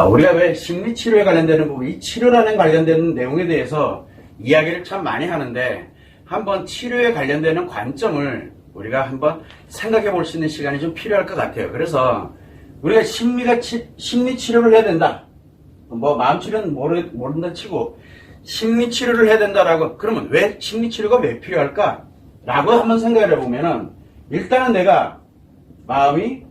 우리가 왜 심리치료에 관련되는 부분, 이 치료라는 관련되는 내용에 대해서 이야기를 참 많이 하는데, 한번 치료에 관련되는 관점을 우리가 한번 생각해 볼 수 있는 시간이 좀 필요할 것 같아요. 그래서 우리가 심리치료를 해야 된다. 뭐 마음치료는 모른다 치고 심리치료를 해야 된다라고, 그러면 왜 심리치료가 왜 필요할까? 라고 한번 생각을 해보면은, 일단은 내가 마음이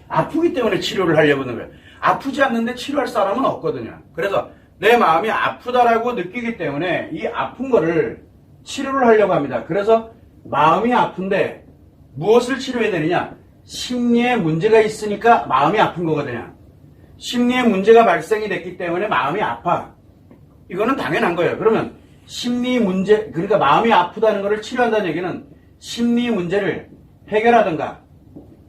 아프기 때문에 치료를 하려고 하는 거예요. 아프지 않는데 치료할 사람은 없거든요. 그래서 내 마음이 아프다라고 느끼기 때문에 이 아픈 거를 치료를 하려고 합니다. 그래서 마음이 아픈데 무엇을 치료해야 되느냐? 심리에 문제가 있으니까 마음이 아픈 거거든요. 심리에 문제가 발생이 됐기 때문에 마음이 아파. 이거는 당연한 거예요. 그러면 심리 문제, 그러니까 마음이 아프다는 것을 치료한다는 얘기는 심리 문제를 해결하든가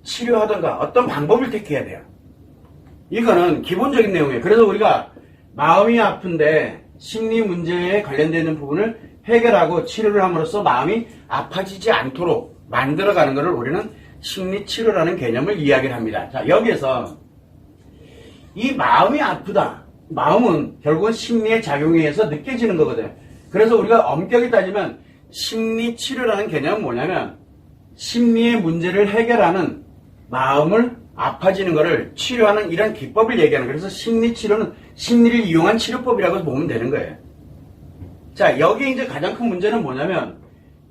치료하든가 어떤 방법을 택해야 돼요. 이거는 기본적인 내용이에요. 그래서 우리가 마음이 아픈데 심리 문제에 관련되는 부분을 해결하고 치료를 함으로써 마음이 아파지지 않도록 만들어가는 것을 우리는 심리치료라는 개념을 이야기를 합니다. 자, 여기에서 이 마음이 아프다. 마음은 결국은 심리의 작용에 의해서 느껴지는 거거든요. 그래서 우리가 엄격히 따지면 심리치료라는 개념은 뭐냐면 심리의 문제를 해결하는, 마음을 아파지는 것을 치료하는 이런 기법을 얘기하는 거예요. 그래서 심리치료는 심리를 이용한 치료법이라고 보면 되는 거예요. 자, 여기에 이제 가장 큰 문제는 뭐냐면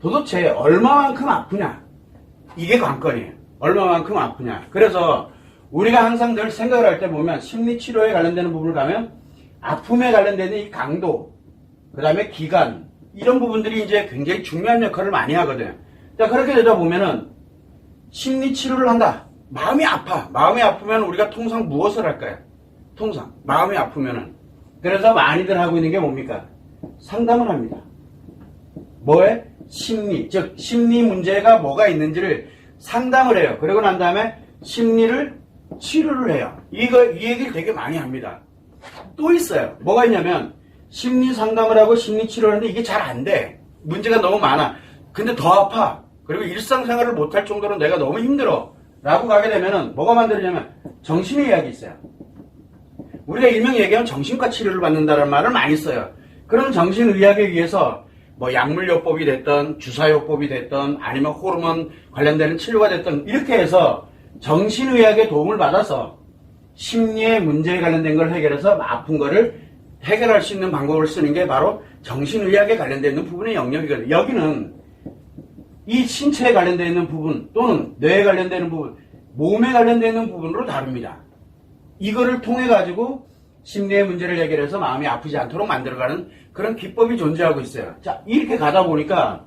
도대체 얼마만큼 아프냐? 이게 관건이에요. 얼마만큼 아프냐? 그래서 우리가 항상 늘 생각을 할 때 보면 심리치료에 관련되는 부분을 가면 아픔에 관련되는 이 강도, 그 다음에 기간, 이런 부분들이 이제 굉장히 중요한 역할을 많이 하거든요. 자, 그렇게 되다 보면은 심리치료를 한다. 마음이 아파. 마음이 아프면 우리가 통상 무엇을 할까요? 통상 마음이 아프면은. 그래서 많이들 하고 있는 게 뭡니까? 상담을 합니다. 뭐에? 심리, 즉 심리 문제가 뭐가 있는지를 상담을 해요. 그러고 난 다음에 심리를 치료를 해요. 이 얘기를 되게 많이 합니다. 또 있어요. 뭐가 있냐면 심리 상담을 하고 심리 치료를 하는데 이게 잘 안 돼. 문제가 너무 많아. 근데 더 아파. 그리고 일상생활을 못할 정도로 내가 너무 힘들어. 라고 가게 되면은 뭐가 만들어지냐면 정신의학이 있어요. 우리가 일명 얘기하면 정신과 치료를 받는다는 말을 많이 써요. 그럼 정신의학에 의해서 뭐 약물요법이 됐던 주사요법이 됐던 아니면 호르몬 관련되는 치료가 됐던 이렇게 해서 정신의학의 도움을 받아서 심리의 문제에 관련된 걸 해결해서 아픈 거를 해결할 수 있는 방법을 쓰는 게 바로 정신의학에 관련되어 있는 부분의 영역이거든요. 여기는 이 신체에 관련되어 있는 부분 또는 뇌에 관련되는 부분, 몸에 관련되어 있는 부분으로 다룹니다. 이거를 통해 가지고 심리의 문제를 해결해서 마음이 아프지 않도록 만들어가는 그런 기법이 존재하고 있어요. 자, 이렇게 가다 보니까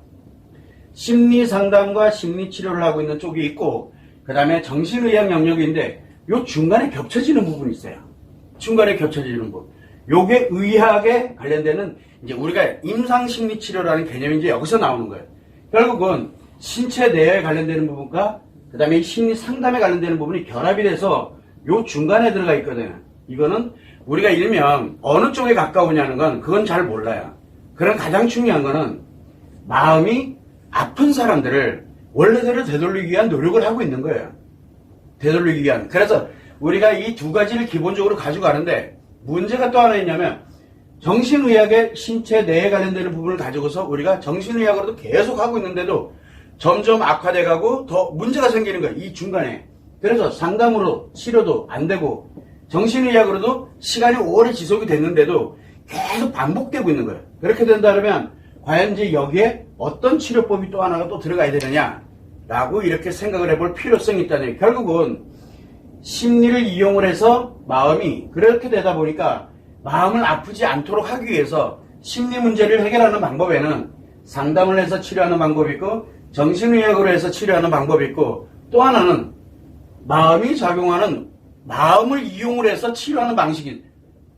심리 상담과 심리 치료를 하고 있는 쪽이 있고 그 다음에 정신의학 영역인데 요 중간에 겹쳐지는 부분이 있어요. 중간에 겹쳐지는 부분. 요게 의학에 관련되는 이제 우리가 임상심리치료라는 개념이 이제 여기서 나오는 거예요. 결국은 신체 내에 관련되는 부분과 그 다음에 심리 상담에 관련되는 부분이 결합이 돼서 요 중간에 들어가 있거든요. 이거는 우리가 일명 어느 쪽에 가까우냐는 건 그건 잘 몰라요. 그런 가장 중요한 거는 마음이 아픈 사람들을 원래대로 되돌리기 위한 노력을 하고 있는 거예요. 되돌리기 위한. 그래서 우리가 이 두 가지를 기본적으로 가지고 가는데 문제가 또 하나 있냐면 정신의학의 신체 내에 관련되는 부분을 가지고서 우리가 정신의학으로도 계속 하고 있는데도 점점 악화돼 가고 더 문제가 생기는 거예요. 이 중간에. 그래서 상담으로 치료도 안 되고 정신의학으로도 시간이 오래 지속이 됐는데도 계속 반복되고 있는 거예요. 그렇게 된다면 과연 이제 여기에 어떤 치료법이 또 하나가 또 들어가야 되느냐라고 이렇게 생각을 해볼 필요성이 있다는 얘기예요. 결국은 심리를 이용을 해서 마음이 그렇게 되다 보니까 마음을 아프지 않도록 하기 위해서 심리 문제를 해결하는 방법에는 상담을 해서 치료하는 방법이 있고 정신의학으로 해서 치료하는 방법이 있고 또 하나는 마음이 작용하는 마음을 이용을 해서 치료하는 방식이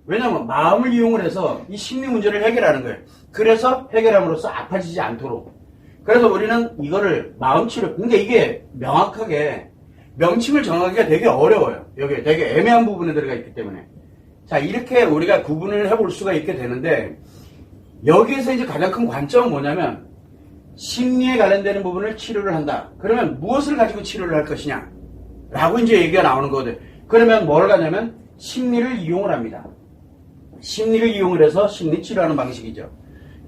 왜냐하면 마음을 이용을 해서 이 심리 문제를 해결하는 거예요. 그래서 해결함으로써 아파지지 않도록. 그래서 우리는 이거를 마음치료, 근데 이게 명확하게 명칭을 정하기가 되게 어려워요. 여기 되게 애매한 부분에 들어가 있기 때문에. 자, 이렇게 우리가 구분을 해볼 수가 있게 되는데 여기에서 이제 가장 큰 관점은 뭐냐면 심리에 관련되는 부분을 치료를 한다. 그러면 무엇을 가지고 치료를 할 것이냐? 라고 이제 얘기가 나오는 거거든요. 그러면 뭘 하냐면 심리를 이용을 합니다. 심리를 이용을 해서 심리 치료하는 방식이죠.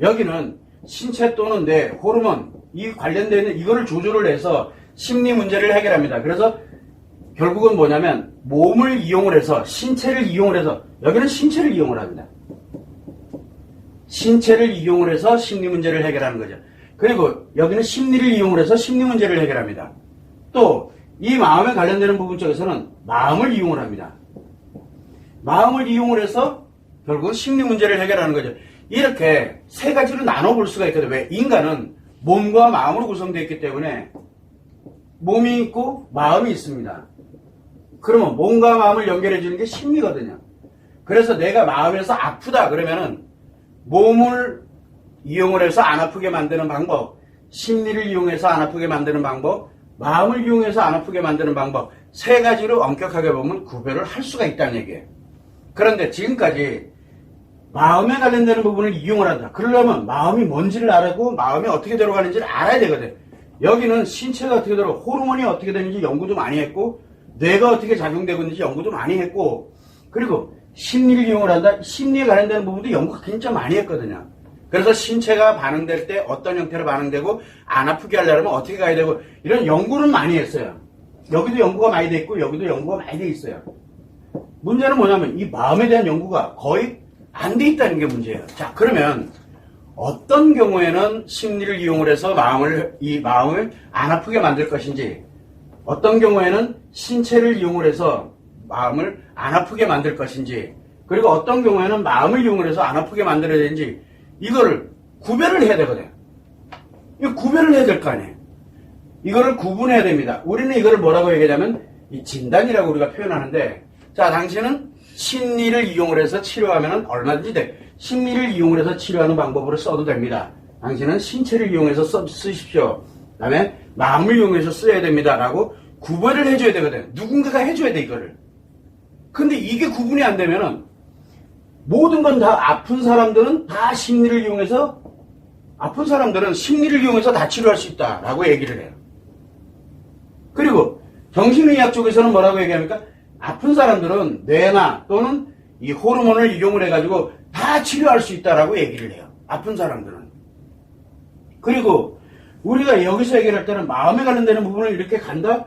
여기는 신체 또는 뇌, 호르몬, 이 관련되는 이거를 조절을 해서 심리 문제를 해결합니다. 그래서 결국은 뭐냐면 몸을 이용을 해서 신체를 이용을 해서 여기는 신체를 이용을 합니다. 신체를 이용을 해서 심리 문제를 해결하는 거죠. 그리고 여기는 심리를 이용을 해서 심리 문제를 해결합니다. 또 이 마음에 관련되는 부분 쪽에서는 마음을 이용을 합니다. 마음을 이용을 해서 결국은 심리 문제를 해결하는 거죠. 이렇게 세 가지로 나눠볼 수가 있거든요. 왜? 인간은 몸과 마음으로 구성되어 있기 때문에 몸이 있고 마음이 있습니다. 그러면 몸과 마음을 연결해 주는 게 심리거든요. 그래서 내가 마음에서 아프다 그러면은 몸을 이용을 해서 안 아프게 만드는 방법, 심리를 이용해서 안 아프게 만드는 방법, 마음을 이용해서 안 아프게 만드는 방법, 세 가지로 엄격하게 보면 구별을 할 수가 있다는 얘기예요. 그런데 지금까지 마음에 관련되는 부분을 이용을 한다. 그러려면 마음이 뭔지를 알고 마음이 어떻게 들어가는지를 알아야 되거든. 여기는 신체가 어떻게 들어가고 호르몬이 어떻게 되는지 연구도 많이 했고 뇌가 어떻게 작용되고 있는지 연구도 많이 했고 그리고 심리를 이용을 한다. 심리에 관련되는 부분도 연구가 진짜 많이 했거든요. 그래서 신체가 반응될 때 어떤 형태로 반응되고 안 아프게 하려면 어떻게 가야 되고 이런 연구는 많이 했어요. 여기도 연구가 많이 돼 있고 여기도 연구가 많이 돼 있어요. 문제는 뭐냐면 이 마음에 대한 연구가 거의 안 돼 있다는 게 문제예요. 자, 그러면 어떤 경우에는 심리를 이용을 해서 이 마음을 안 아프게 만들 것인지 어떤 경우에는 신체를 이용을 해서 마음을 안 아프게 만들 것인지 그리고 어떤 경우에는 마음을 이용을 해서 안 아프게 만들어야 되는지 이거를 구별을 해야 되거든요. 이거 구별을 해야 될 거 아니에요. 이거를 구분해야 됩니다. 우리는 이거를 뭐라고 얘기하냐면 이 진단이라고 우리가 표현하는데 자, 당신은 심리를 이용을 해서 치료하면 얼마든지 돼. 심리를 이용을 해서 치료하는 방법으로 써도 됩니다. 당신은 신체를 이용해서 쓰십시오. 그 다음에 마음을 이용해서 써야 됩니다. 라고 구별을 해줘야 되거든. 누군가가 해줘야 돼, 이거를. 근데 이게 구분이 안 되면은 모든 건 다 아픈 사람들은 다 심리를 이용해서 아픈 사람들은 심리를 이용해서 다 치료할 수 있다라고 얘기를 해요. 그리고 정신의학 쪽에서는 뭐라고 얘기합니까? 아픈 사람들은 뇌나 또는 이 호르몬을 이용을 해가지고 다 치료할 수 있다라고 얘기를 해요. 아픈 사람들은. 그리고 우리가 여기서 얘기를 할 때는 마음에 관련되는 부분을 이렇게 간다?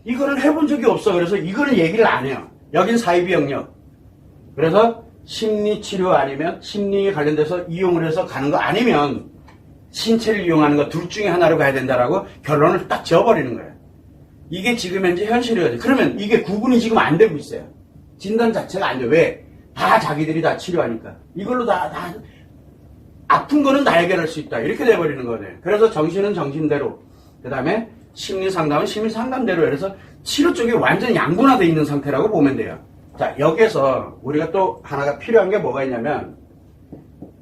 이거는 해본 적이 없어. 그래서 이거는 얘기를 안 해요. 여긴 사이비 영역. 그래서 심리치료 아니면 심리에 관련돼서 이용을 해서 가는 거 아니면 신체를 이용하는 거 둘 중에 하나로 가야 된다라고 결론을 딱 지어버리는 거예요. 이게 지금 현재 현실이거든요. 그러면 이게 구분이 지금 안 되고 있어요. 진단 자체가 안 돼요. 왜? 다 자기들이 다 치료하니까. 이걸로 다 아픈 거는 다 해결할 수 있다. 이렇게 돼버리는 거예요. 그래서 정신은 정신대로, 그 다음에 심리 상담은 심리 상담대로 해서 치료 쪽이 완전히 양분화되어 있는 상태라고 보면 돼요. 자, 여기에서 우리가 또 하나가 필요한 게 뭐가 있냐면,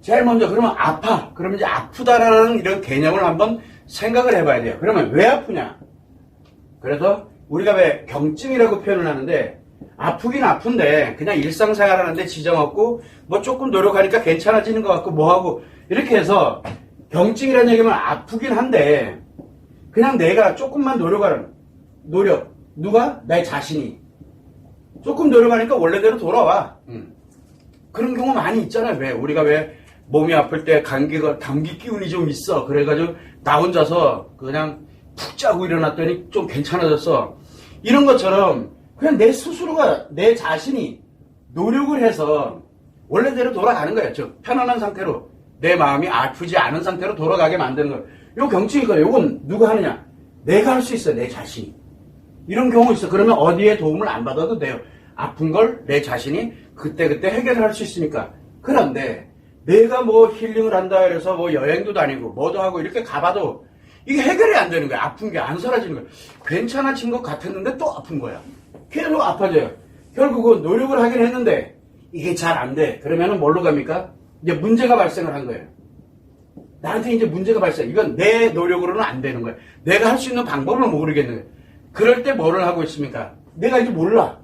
제일 먼저 그러면 아파. 그러면 이제 아프다라는 이런 개념을 한번 생각을 해봐야 돼요. 그러면 왜 아프냐? 그래서 우리가 왜 경증이라고 표현을 하는데, 아프긴 아픈데 그냥 일상생활 하는데 지장 없고 뭐 조금 노력하니까 괜찮아지는 것 같고 뭐하고 이렇게 해서 경증이라는 얘기는 아프긴 한데 그냥 내가 조금만 노력 누가? 내 자신이 조금 노력하니까 원래대로 돌아와. 그런 경우 많이 있잖아요. 왜 우리가 왜 몸이 아플 때 감기 기운이 좀 있어 그래가지고 나 혼자서 그냥 푹 자고 일어났더니 좀 괜찮아졌어. 이런 것처럼 그냥 내 스스로가 내 자신이 노력을 해서 원래대로 돌아가는 거예요. 즉 편안한 상태로 내 마음이 아프지 않은 상태로 돌아가게 만드는 거예요. 요 경증이니까 요건 누가 하느냐? 내가 할 수 있어요. 내 자신이. 이런 경우 있어. 그러면 어디에 도움을 안 받아도 돼요. 아픈 걸 내 자신이 그때그때 해결을 할 수 있으니까. 그런데 내가 뭐 힐링을 한다 해서 뭐 여행도 다니고 뭐도 하고 이렇게 가봐도 이게 해결이 안 되는 거야. 아픈 게 안 사라지는 거야. 괜찮아진 것 같았는데 또 아픈 거야. 계속 아파져요. 결국은 노력을 하긴 했는데 이게 잘 안 돼. 그러면은 뭘로 갑니까? 이제 문제가 발생을 한 거예요. 나한테 이제 문제가 발생. 이건 내 노력으로는 안 되는 거예요. 내가 할 수 있는 방법을 모르겠는 거예요. 그럴 때 뭐를 하고 있습니까? 내가 이제 몰라.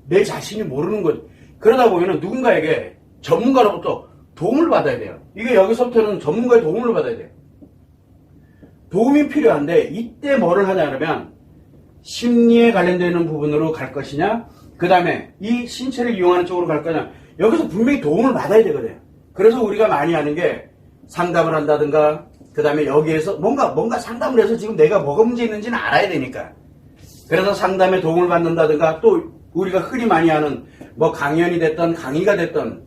내 자신이 모르는 거죠. 그러다 보면은 누군가에게 전문가로부터 도움을 받아야 돼요. 이게 여기서부터는 전문가의 도움을 받아야 돼요. 도움이 필요한데 이때 뭐를 하냐 그러면 심리에 관련되는 부분으로 갈 것이냐 그 다음에 이 신체를 이용하는 쪽으로 갈 거냐. 여기서 분명히 도움을 받아야 되거든요. 그래서 우리가 많이 하는 게 상담을 한다든가, 그 다음에 여기에서 뭔가 상담을 해서 지금 내가 뭐가 문제 있는지는 알아야 되니까. 그래서 상담에 도움을 받는다든가, 또 우리가 흔히 많이 하는 뭐 강연이 됐던 강의가 됐던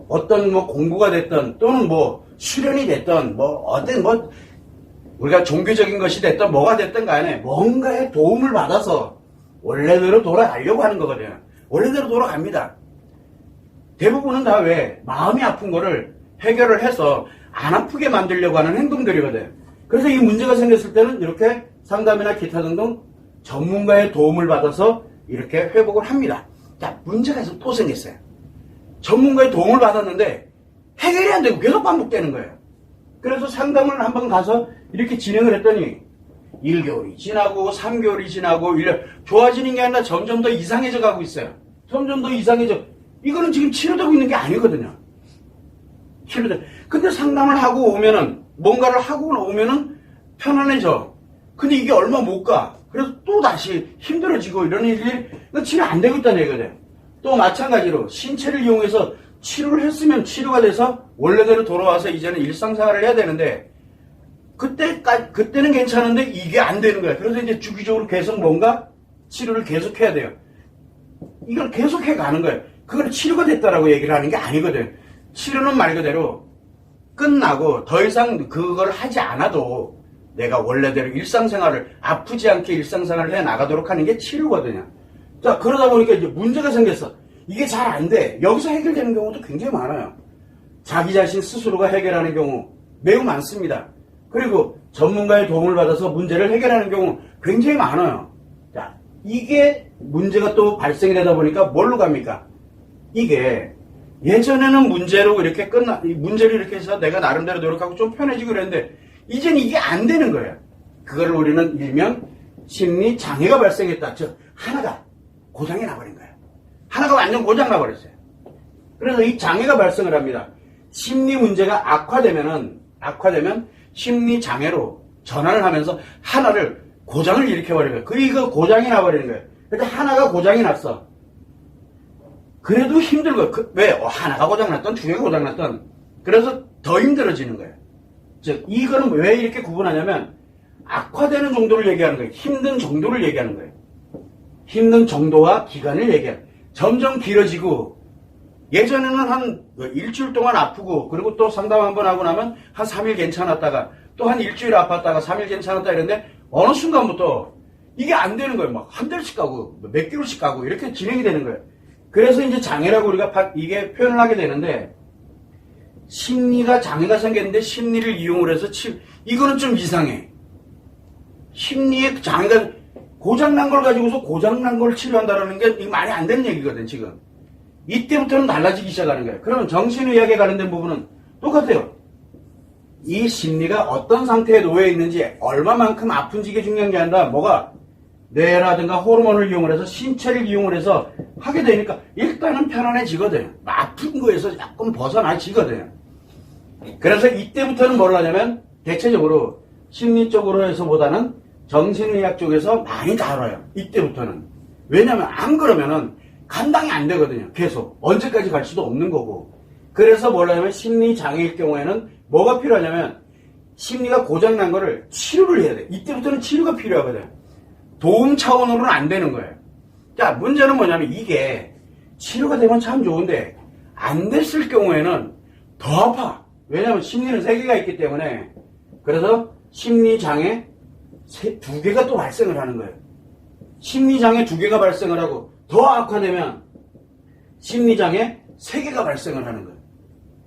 어떤 뭐 공부가 됐던 또는 뭐 수련이 됐던 뭐 어떤 뭐 우리가 종교적인 것이 됐던 뭐가 됐든 간에 뭔가의 도움을 받아서 원래대로 돌아가려고 하는 거거든요. 원래대로 돌아갑니다. 대부분은 다 왜? 마음이 아픈 거를 해결을 해서 안 아프게 만들려고 하는 행동들이거든. 그래서 이 문제가 생겼을 때는 이렇게 상담이나 기타 등등 전문가의 도움을 받아서 이렇게 회복을 합니다. 자, 문제가 또 생겼어요. 전문가의 도움을 받았는데 해결이 안 되고 계속 반복되는 거예요. 그래서 상담을 한번 가서 이렇게 진행을 했더니 1개월이 지나고 3개월이 지나고 1년 좋아지는 게 아니라 점점 더 이상해져 가고 있어요. 점점 더 이상해져. 이거는 지금 치료되고 있는 게 아니거든요. 근데 상담을 하고 오면은 뭔가를 하고 오면은 편안해져. 근데 이게 얼마 못 가. 그래서 또 다시 힘들어지고 이런 일이 치료 안 되고 있다는 얘기거든. 또 마찬가지로 신체를 이용해서 치료를 했으면 치료가 돼서 원래대로 돌아와서 이제는 일상생활을 해야 되는데 그때는 괜찮은데 이게 안 되는 거야. 그래서 이제 주기적으로 계속 뭔가 치료를 계속 해야 돼요. 이걸 계속 해 가는 거예요. 그걸 치료가 됐다라고 얘기를 하는 게 아니거든. 치료는 말 그대로 끝나고 더 이상 그걸 하지 않아도 내가 원래대로 일상생활을 아프지 않게 일상생활을 해 나가도록 하는 게 치료거든요. 자, 그러다 보니까 이제 문제가 생겼어. 이게 잘 안 돼. 여기서 해결되는 경우도 굉장히 많아요. 자기 자신 스스로가 해결하는 경우 매우 많습니다. 그리고 전문가의 도움을 받아서 문제를 해결하는 경우 굉장히 많아요. 자, 이게 문제가 또 발생이 되다 보니까 뭘로 갑니까? 이게 예전에는 문제로 이렇게 문제를 이렇게 해서 내가 나름대로 노력하고 좀 편해지고 그랬는데 이제는 이게 안 되는 거예요. 그거를 우리는 일명 심리 장애가 발생했다. 즉 하나가 고장이 나버린 거예요. 하나가 완전 고장 나버렸어요. 그래서 이 장애가 발생을 합니다. 심리 문제가 악화되면 심리 장애로 전환을 하면서 하나를 고장을 일으켜버리는 거예요. 이거 고장이 나버리는 거예요. 그러니까 하나가 고장이 났어. 그래도 힘들고 왜? 하나가 고장났던 두 개가 고장났던 그래서 더 힘들어지는 거예요. 즉 이거는 왜 이렇게 구분하냐면 악화되는 정도를 얘기하는 거예요. 힘든 정도를 얘기하는 거예요. 힘든 정도와 기간을 얘기해요. 점점 길어지고 예전에는 한 일주일 동안 아프고 그리고 또 상담 한번 하고 나면 한 3일 괜찮았다가 또 한 일주일 아팠다가 3일 괜찮았다 이랬는데 어느 순간부터 이게 안 되는 거예요. 막 한 달씩 가고 몇 개월씩 가고 이렇게 진행이 되는 거예요. 그래서 이제 장애라고 우리가 이게 표현을 하게 되는데 심리가 장애가 생겼는데 심리를 이용을 해서 이거는 좀 이상해. 심리의 장애가 고장난 걸 가지고서 고장난 걸 치료한다는 게 이게 말이 안 되는 얘기거든 지금. 이때부터는 달라지기 시작하는 거예요. 그러면 정신의학에 관련된 부분은 똑같아요. 이 심리가 어떤 상태에 놓여 있는지 얼마만큼 아픈지 이게 중요한 게 아니라 뭐가 뇌라든가 호르몬을 이용을 해서 신체를 이용을 해서 하게 되니까 일단은 편안해지거든요. 아픈 거에서 약간 벗어나지거든요. 그래서 이때부터는 뭘 하냐면 대체적으로 심리 쪽으로 해서보다는 정신의학 쪽에서 많이 다뤄요. 이때부터는. 왜냐면 안 그러면은 감당이 안 되거든요. 계속. 언제까지 갈 수도 없는 거고. 그래서 뭘 하냐면 심리장애일 경우에는 뭐가 필요하냐면 심리가 고장난 거를 치료를 해야 돼. 이때부터는 치료가 필요하거든요. 도움 차원으로는 안 되는 거예요. 자, 문제는 뭐냐면 이게 치료가 되면 참 좋은데 안 됐을 경우에는 더 아파. 왜냐면 심리는 3개가 있기 때문에. 그래서 심리장애 2개가 또 발생을 하는 거예요. 심리장애 2개가 발생을 하고 더 악화되면 심리장애 3개가 발생을 하는 거예요.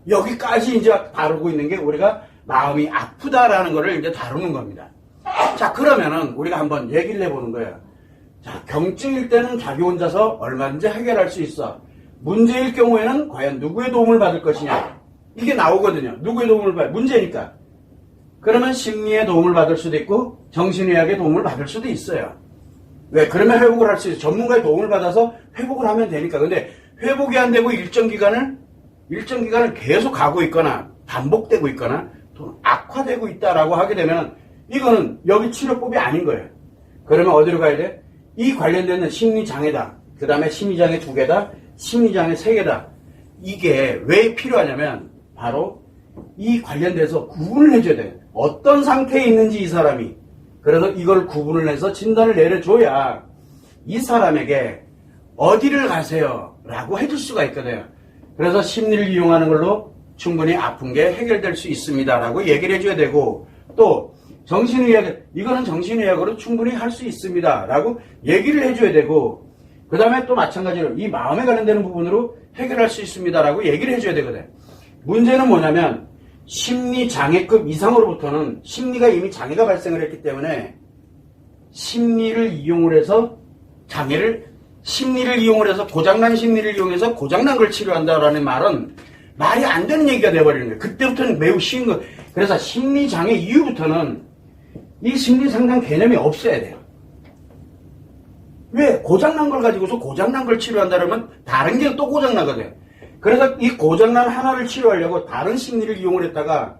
여기까지 이제 다루고 있는 게 우리가 마음이 아프다라는 거를 이제 다루는 겁니다. 자, 그러면은 우리가 한번 얘기를 해보는 거예요. 자, 경증일 때는 자기 혼자서 얼마든지 해결할 수 있어. 문제일 경우에는 과연 누구의 도움을 받을 것이냐. 이게 나오거든요. 누구의 도움을 받을, 문제니까. 그러면 심리의 도움을 받을 수도 있고 정신의학의 도움을 받을 수도 있어요. 왜? 그러면 회복을 할 수 있어요. 전문가의 도움을 받아서 회복을 하면 되니까. 근데 회복이 안 되고 일정 기간을 계속 가고 있거나 반복되고 있거나 또 악화되고 있다라고 하게 되면 이거는 여기 치료법이 아닌 거예요. 그러면 어디로 가야 돼? 이 관련되는 심리장애다. 그 다음에 심리장애 2개다, 심리장애 3개다. 이게 왜 필요하냐면 바로 이 관련돼서 구분을 해줘야 돼요. 어떤 상태에 있는지 이 사람이. 그래서 이걸 구분을 해서 진단을 내려줘야 이 사람에게 어디를 가세요 라고 해줄 수가 있거든요. 그래서 심리를 이용하는 걸로 충분히 아픈 게 해결될 수 있습니다 라고 얘기를 해줘야 되고, 또 정신의학, 이거는 정신의학으로 충분히 할 수 있습니다 라고 얘기를 해줘야 되고, 그 다음에 또 마찬가지로 이 마음에 관련되는 부분으로 해결할 수 있습니다 라고 얘기를 해줘야 되거든. 문제는 뭐냐면 심리장애급 이상으로부터는 심리가 이미 장애가 발생을 했기 때문에 심리를 이용을 해서 심리를 이용을 해서 고장난 심리를 이용해서 고장난 걸 치료한다라는 말은 말이 안 되는 얘기가 돼버리는 거예요. 그때부터는 매우 쉬운 거. 그래서 심리장애 이후부터는 이 심리상담 개념이 없어야 돼요. 왜? 고장난 걸 가지고서 고장난 걸 치료한다 그러면 다른 게 또 고장나거든요. 그래서 이 고장난 하나를 치료하려고 다른 심리를 이용을 했다가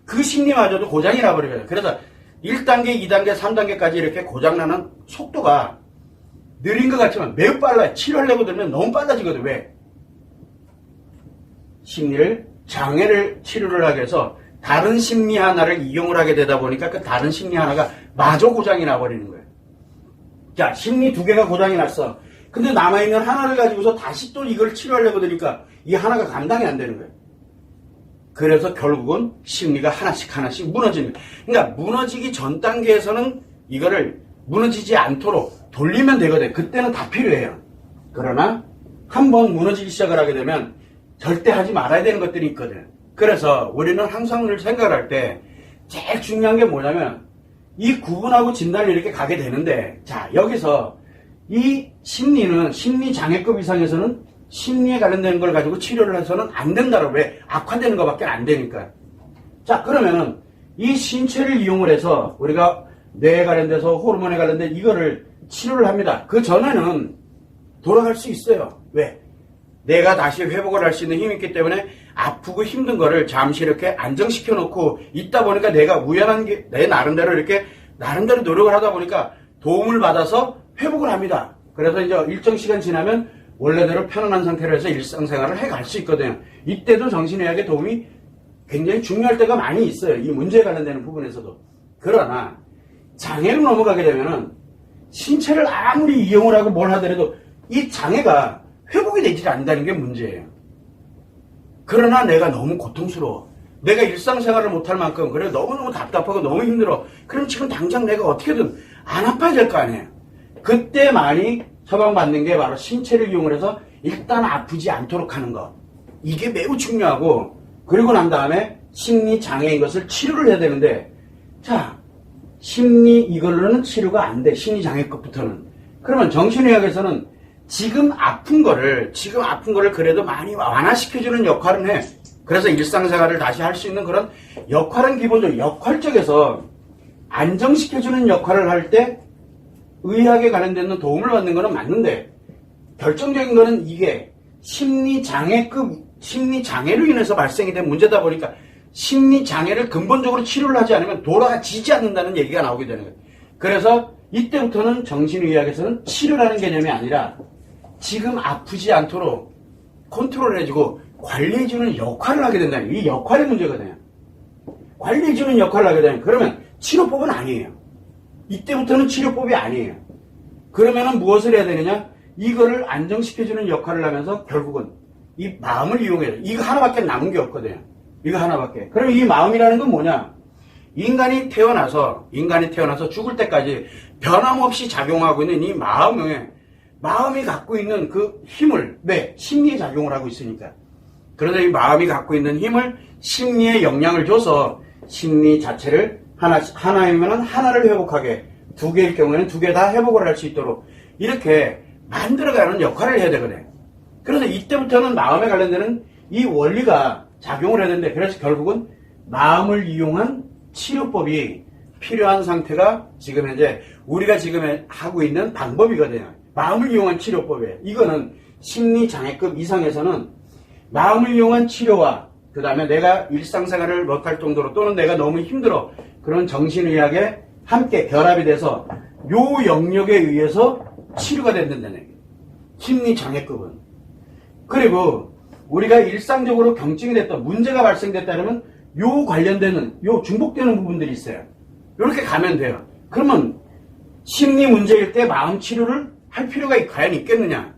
그 심리마저도 고장이 나버려요. 그래서 1단계, 2단계, 3단계까지 이렇게 고장나는 속도가 느린 것 같지만 매우 빨라요. 치료하려고 들면 너무 빨라지거든. 왜? 장애를 치료를 하기 위해서 다른 심리 하나를 이용을 하게 되다 보니까 그 다른 심리 하나가 마저 고장이 나버리는 거예요. 자, 심리 2개가 고장이 났어. 근데 남아있는 하나를 가지고서 다시 또 이걸 치료하려고 드니까 이 하나가 감당이 안 되는 거예요. 그래서 결국은 심리가 하나씩 무너지는 거예요. 그러니까 무너지기 전 단계에서는 이거를 무너지지 않도록 돌리면 되거든요. 그때는 다 필요해요. 그러나 한번 무너지기 시작을 하게 되면 절대 하지 말아야 되는 것들이 있거든. 그래서 우리는 항상 늘 생각을 할 때 제일 중요한 게 뭐냐면 이 구분하고 진단을 이렇게 가게 되는데, 자, 여기서 이 심리는 심리장애급 이상에서는 심리에 관련되는 걸 가지고 치료를 해서는 안 된다고. 왜? 악화되는 것밖에 안 되니까. 자, 그러면은 이 신체를 이용을 해서 우리가 뇌에 관련돼서 호르몬에 관련된 이거를 치료를 합니다. 그 전에는 돌아갈 수 있어요. 왜? 내가 다시 회복을 할 수 있는 힘이 있기 때문에 아프고 힘든 거를 잠시 이렇게 안정시켜 놓고 있다 보니까 내가 우연한 게 내 나름대로 이렇게 나름대로 노력을 하다 보니까 도움을 받아서 회복을 합니다. 그래서 이제 일정 시간 지나면 원래대로 편안한 상태로 해서 일상생활을 해갈 수 있거든요. 이때도 정신의학의 도움이 굉장히 중요할 때가 많이 있어요. 이 문제에 관련되는 부분에서도. 그러나 장애로 넘어가게 되면은 신체를 아무리 이용을 하고 뭘 하더라도 이 장애가 회복이 되지 않는다는 게 문제예요. 그러나 내가 너무 고통스러워. 내가 일상생활을 못할 만큼 그래 너무너무 답답하고 너무 힘들어. 그럼 지금 당장 내가 어떻게든 안 아파야 될 거 아니에요. 그때 많이 처방받는 게 바로 신체를 이용을 해서 일단 아프지 않도록 하는 것. 이게 매우 중요하고, 그리고 난 다음에 심리장애인 것을 치료를 해야 되는데, 자, 심리 이걸로는 치료가 안 돼. 심리장애급부터는. 그러면 정신의학에서는 지금 아픈 거를 그래도 많이 완화시켜주는 역할은 해. 그래서 일상생활을 다시 할 수 있는 그런 역할은 기본적으로 역할적에서 안정시켜주는 역할을 할 때 의학에 관련된 도움을 받는 거는 맞는데, 결정적인 거는 이게 심리장애로 인해서 발생이 된 문제다 보니까 심리장애를 근본적으로 치료를 하지 않으면 돌아가지지 않는다는 얘기가 나오게 되는 거예요. 그래서 이때부터는 정신의학에서는 치료라는 개념이 아니라 지금 아프지 않도록 컨트롤해주고 관리해주는 역할을 하게 된다는, 이 역할의 문제거든요. 관리해주는 역할을 하게 되면 그러면 치료법은 아니에요. 이때부터는 치료법이 아니에요. 그러면은 무엇을 해야 되느냐? 이거를 안정시켜주는 역할을 하면서 결국은 이 마음을 이용해야 돼. 이거 하나밖에 남은 게 없거든요. 이거 하나밖에. 그럼 이 마음이라는 건 뭐냐? 인간이 태어나서 죽을 때까지 변함없이 작용하고 있는 이 마음이 갖고 있는 그 힘을, 왜? 심리에 작용을 하고 있으니까. 그래서 이 마음이 갖고 있는 힘을 심리에 영향을 줘서 심리 자체를 하나이면은 하나를 회복하게, 2개일 경우에는 2개 다 회복을 할 수 있도록 이렇게 만들어가는 역할을 해야 되거든요. 그래서 이때부터는 마음에 관련되는 이 원리가 작용을 해야 되는데, 그래서 결국은 마음을 이용한 치료법이 필요한 상태가 지금 현재 우리가 지금 하고 있는 방법이거든요. 마음을 이용한 치료법이에요. 이거는 심리장애급 이상에서는 마음을 이용한 치료와 그 다음에 내가 일상생활을 못할 정도로 또는 내가 너무 힘들어, 그런 정신의학에 함께 결합이 돼서 요 영역에 의해서 치료가 된다는 얘기예요. 심리장애급은. 그리고 우리가 일상적으로 경증이 됐던 문제가 발생됐다 그러면 요 관련되는 요 중복되는 부분들이 있어요. 이렇게 가면 돼요. 그러면 심리 문제일 때 마음 치료를 할 필요가 과연 있겠느냐?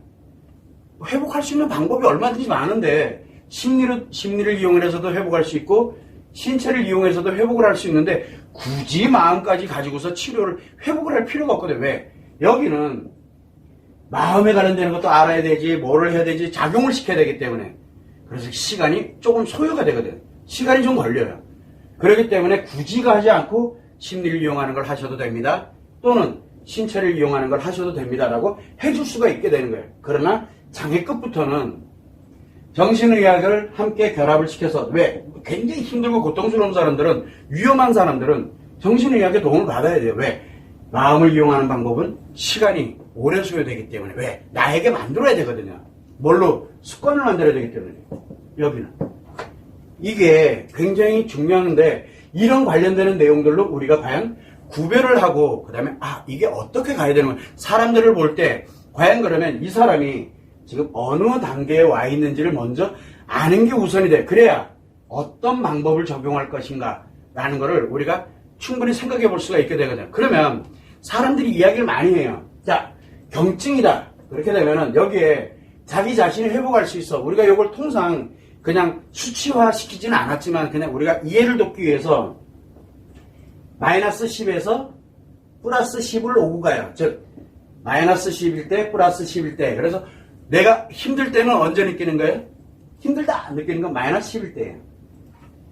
회복할 수 있는 방법이 얼마든지 많은데 심리를 이용해서도 회복할 수 있고 신체를 이용해서도 회복을 할 수 있는데 굳이 마음까지 가지고서 회복을 할 필요가 없거든. 왜? 여기는 마음에 관련되는 것도 알아야 되지, 뭐를 해야 되지, 작용을 시켜야 되기 때문에. 그래서 시간이 조금 소요가 되거든. 시간이 좀 걸려요. 그렇기 때문에 굳이 가지 않고 심리를 이용하는 걸 하셔도 됩니다. 또는 신체를 이용하는 걸 하셔도 됩니다라고 해줄 수가 있게 되는 거예요. 그러나 장애급부터는 정신의학을 함께 결합을 시켜서, 왜? 굉장히 힘들고 고통스러운 사람들은, 위험한 사람들은 정신의학의 도움을 받아야 돼요. 왜? 마음을 이용하는 방법은 시간이 오래 소요되기 때문에. 왜? 나에게 만들어야 되거든요. 뭘로? 습관을 만들어야 되기 때문에. 여기는. 이게 굉장히 중요한데 이런 관련되는 내용들로 우리가 과연 구별을 하고 그 다음에 이게 어떻게 가야 되는 거야. 사람들을 볼 때 과연 그러면 이 사람이 지금 어느 단계에 와 있는지를 먼저 아는 게 우선이 돼. 그래야 어떤 방법을 적용할 것인가 라는 거를 우리가 충분히 생각해 볼 수가 있게 되거든요. 그러면 사람들이 이야기를 많이 해요. 자, 경증이다. 그렇게 되면은 여기에 자기 자신이 회복할 수 있어. 우리가 이걸 통상 그냥 수치화 시키지는 않았지만 그냥 우리가 이해를 돕기 위해서 마이너스 10에서 플러스 10을 오고 가요. 즉 마이너스 10일 때 플러스 10일 때. 그래서 내가 힘들 때는 언제 느끼는 거예요? 힘들다 느끼는 건 마이너스 10일 때예요.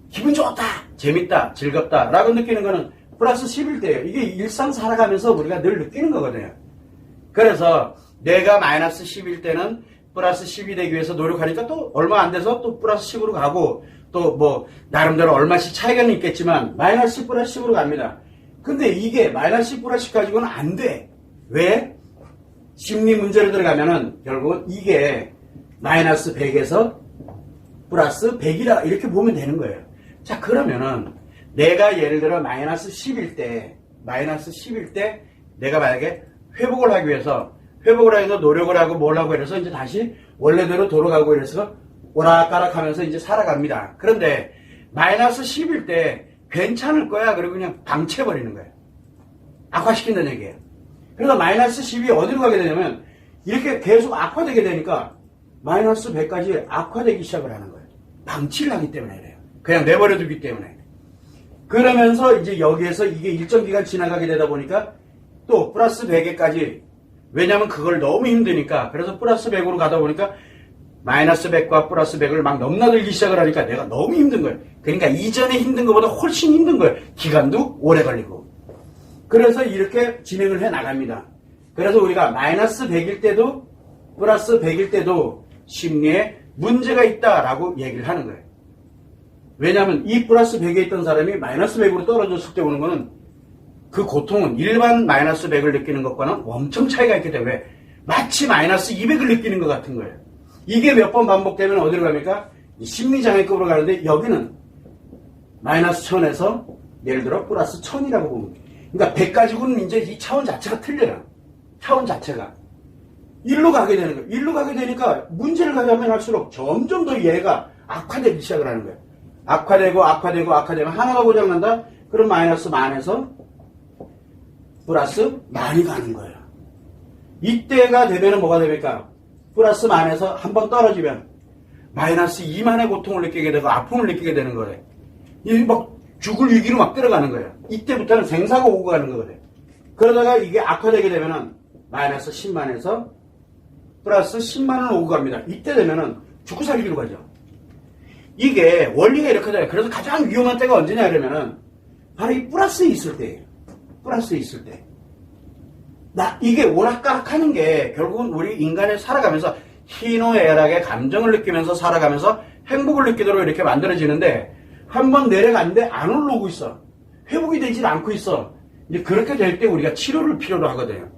기분 좋다, 재밌다, 즐겁다 라고 느끼는 거는 플러스 10일 때예요. 이게 일상 살아가면서 우리가 늘 느끼는 거거든요. 그래서 내가 마이너스 10일 때는 플러스 10이 되기 위해서 노력하니까 또 얼마 안 돼서 또 플러스 10으로 가고 또 뭐 나름대로 얼마씩 차이가는 있겠지만 마이너스 10 플러스 10으로 갑니다. 근데 이게 마이너스 10 플러스 10 가지고는 안 돼. 왜? 심리 문제로 들어가면은 결국은 이게 마이너스 100에서 플러스 100이라 이렇게 보면 되는 거예요. 자, 그러면은 내가 예를 들어 마이너스 10일 때 내가 만약에 회복을 하기 위해서 노력을 하고 뭘 하고 이래서 이제 다시 원래대로 돌아가고 이래서 오락가락 하면서 이제 살아갑니다. 그런데 마이너스 10일 때 괜찮을 거야. 그리고 그냥 방치해버리는 거예요. 악화시킨다는 얘기예요. 그래서 마이너스 10이 어디로 가게 되냐면 이렇게 계속 악화되게 되니까 마이너스 100까지 악화되기 시작을 하는 거예요. 방치를 하기 때문에 그래요. 그냥 내버려두기 때문에. 그러면서 이제 여기에서 이게 일정 기간 지나가게 되다 보니까 또 플러스 100에까지, 왜냐면 그걸 너무 힘드니까. 그래서 플러스 100으로 가다 보니까 마이너스 100과 플러스 100을 막 넘나들기 시작을 하니까 내가 너무 힘든 거예요. 그러니까 이전에 힘든 것보다 훨씬 힘든 거예요. 기간도 오래 걸리고. 그래서 이렇게 진행을 해 나갑니다. 그래서 우리가 마이너스 100일 때도 플러스 100일 때도 심리에 문제가 있다라고 얘기를 하는 거예요. 왜냐하면 이 플러스 100에 있던 사람이 마이너스 100으로 떨어졌을 때 오는 거는 그 고통은 일반 마이너스 100을 느끼는 것과는 엄청 차이가 있기 때문에 마치 마이너스 200을 느끼는 것 같은 거예요. 이게 몇 번 반복되면 어디로 갑니까? 심리장애급으로 가는데 여기는 마이너스 1000에서 예를 들어 플러스 1000이라고 보면 돼요. 그러니까 100 가지고는 이제 이 차원 자체가 틀려요. 차원 자체가. 일로 가게 되는 거예요. 일로 가게 되니까 문제를 가져가면 할수록 점점 더 얘가 악화되기 시작을 하는 거예요. 악화되고 하나가 고장난다? 그럼 마이너스 10,000에서 플러스 10,000이 가는 거예요. 이때가 되면은 뭐가 됩니까? 플러스 10,000에서 한번 떨어지면 마이너스 20,000의 고통을 느끼게 되고 아픔을 느끼게 되는 거예요. 이 막 죽을 위기로 막 들어가는 거예요. 이때부터는 생사가 오고 가는 거거든요. 그러다가 이게 악화되게 되면은 마이너스 100,000에서 플러스 100,000을 오고 갑니다. 이때 되면은 죽고 살기로 가죠. 이게 원리가 이렇게 돼요. 그래서 가장 위험한 때가 언제냐 그러면은 바로 이 플러스에 있을 때예요. 플러스에 있을 때. 이게 오락가락 하는 게 결국은 우리 인간이 살아가면서 희노애락의 감정을 느끼면서 살아가면서 행복을 느끼도록 이렇게 만들어지는데 한번 내려갔는데 안 올라오고 있어. 회복이 되질 않고 있어. 이제 그렇게 될 때 우리가 치료를 필요로 하거든요.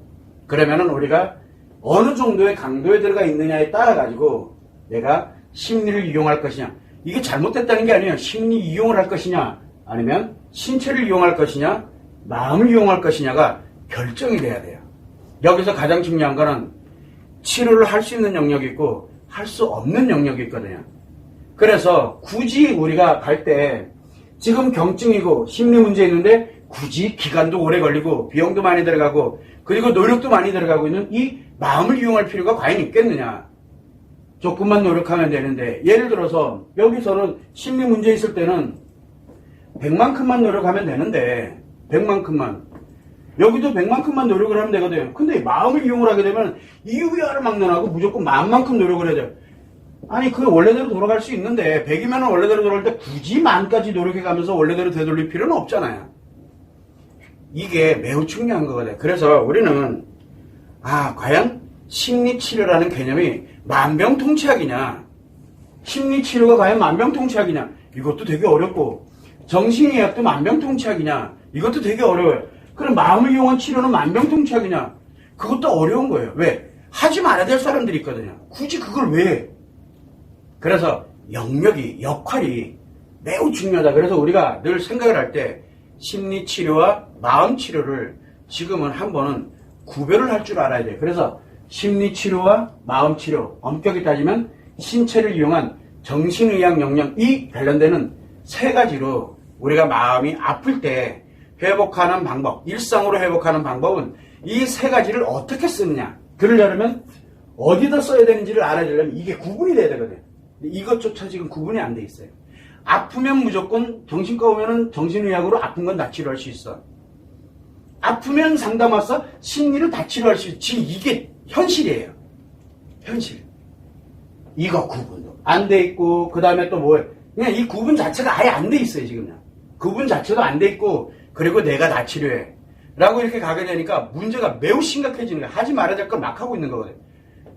그러면은 우리가 어느 정도의 강도에 들어가 있느냐에 따라 가지고 내가 심리를 이용할 것이냐. 이게 잘못됐다는 게 아니에요. 심리 이용을 할 것이냐 아니면 신체를 이용할 것이냐 마음을 이용할 것이냐가 결정이 돼야 돼요. 여기서 가장 중요한 거는 치료를 할 수 있는 영역이 있고 할 수 없는 영역이 있거든요. 그래서 굳이 우리가 갈 때 지금 경증이고 심리 문제 있는데 굳이 기간도 오래 걸리고 비용도 많이 들어가고 그리고 노력도 많이 들어가고 있는 이 마음을 이용할 필요가 과연 있겠느냐. 조금만 노력하면 되는데 예를 들어서 여기서는 심리 문제 있을 때는 100만큼만 노력하면 되는데 100만큼만 여기도 100만큼만 노력을 하면 되거든요. 근데 마음을 이용을 하게 되면 이유야를 막론하고 무조건 만만큼 노력을 해야 돼요. 아니 그게 원래대로 돌아갈 수 있는데 100이면 원래대로 돌아갈 때 굳이 만까지 노력해가면서 원래대로 되돌릴 필요는 없잖아요. 이게 매우 중요한 거거든요. 그래서 우리는 과연 심리치료라는 개념이 만병통치약이냐, 심리치료가 과연 만병통치약이냐, 이것도 되게 어렵고 정신의학도 만병통치약이냐, 이것도 되게 어려워요. 그럼 마음을 이용한 치료는 만병통치약이냐, 그것도 어려운 거예요. 왜? 하지 말아야 될 사람들이 있거든요. 굳이 그걸 왜 해? 그래서 영역이, 역할이 매우 중요하다. 그래서 우리가 늘 생각을 할 때 심리치료와 마음치료를 지금은 한 번은 구별을 할 줄 알아야 돼요. 그래서 심리치료와 마음치료, 엄격히 따지면 신체를 이용한 정신의학 영역이 관련되는 세 가지로 우리가 마음이 아플 때 회복하는 방법, 일상으로 회복하는 방법은 이 세 가지를 어떻게 쓰느냐. 그러려면 어디다 써야 되는지를 알아야되려면 이게 구분이 돼야 되거든요. 이것조차 지금 구분이 안 돼 있어요. 아프면 무조건 정신과 오면은 정신의학으로 아픈 건 다 치료할 수 있어. 아프면 상담 와서 심리를 다 치료할 수 있어. 지금 이게 현실이에요. 현실. 이거 구분도 안 돼 있고, 그 다음에 또 뭐예요? 그냥 이 구분 자체가 아예 안 돼 있어요, 지금. 구분 자체도 안 돼 있고, 그리고 내가 다 치료해. 라고 이렇게 가게 되니까 문제가 매우 심각해지는 거예요. 하지 말아야 될 걸 막 하고 있는 거거든요.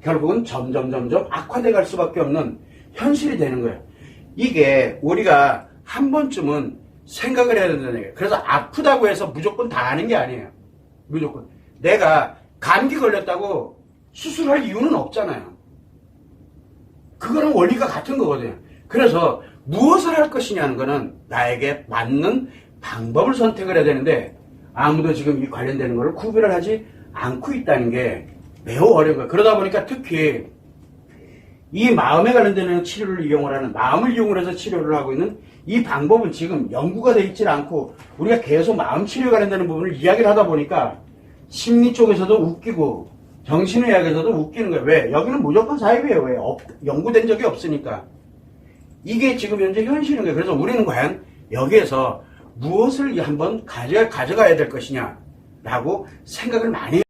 결국은 점점 악화돼 갈 수밖에 없는 현실이 되는 거예요. 이게 우리가 한 번쯤은 생각을 해야 된다는 얘기예요. 그래서 아프다고 해서 무조건 다 하는 게 아니에요. 무조건. 내가 감기 걸렸다고 수술할 이유는 없잖아요. 그거는 원리가 같은 거거든요. 그래서 무엇을 할 것이냐는 거는 나에게 맞는 방법을 선택을 해야 되는데 아무도 지금 이 관련되는 거를 구별을 하지 않고 있다는 게 매우 어려운 거예요. 그러다 보니까 특히 이 마음에 관련되는 치료를 이용을 하는, 마음을 이용을 해서 치료를 하고 있는 이 방법은 지금 연구가 되어 있지 않고 우리가 계속 마음 치료에 관련되는 부분을 이야기를 하다 보니까 심리 쪽에서도 웃기고 정신의학에서도 웃기는 거예요. 왜? 여기는 무조건 사입이에요. 왜? 연구된 적이 없으니까. 이게 지금 현재 현실인 거예요. 그래서 우리는 과연 여기에서 무엇을 한번 가져가야 될 것이냐라고 생각을 많이 해요.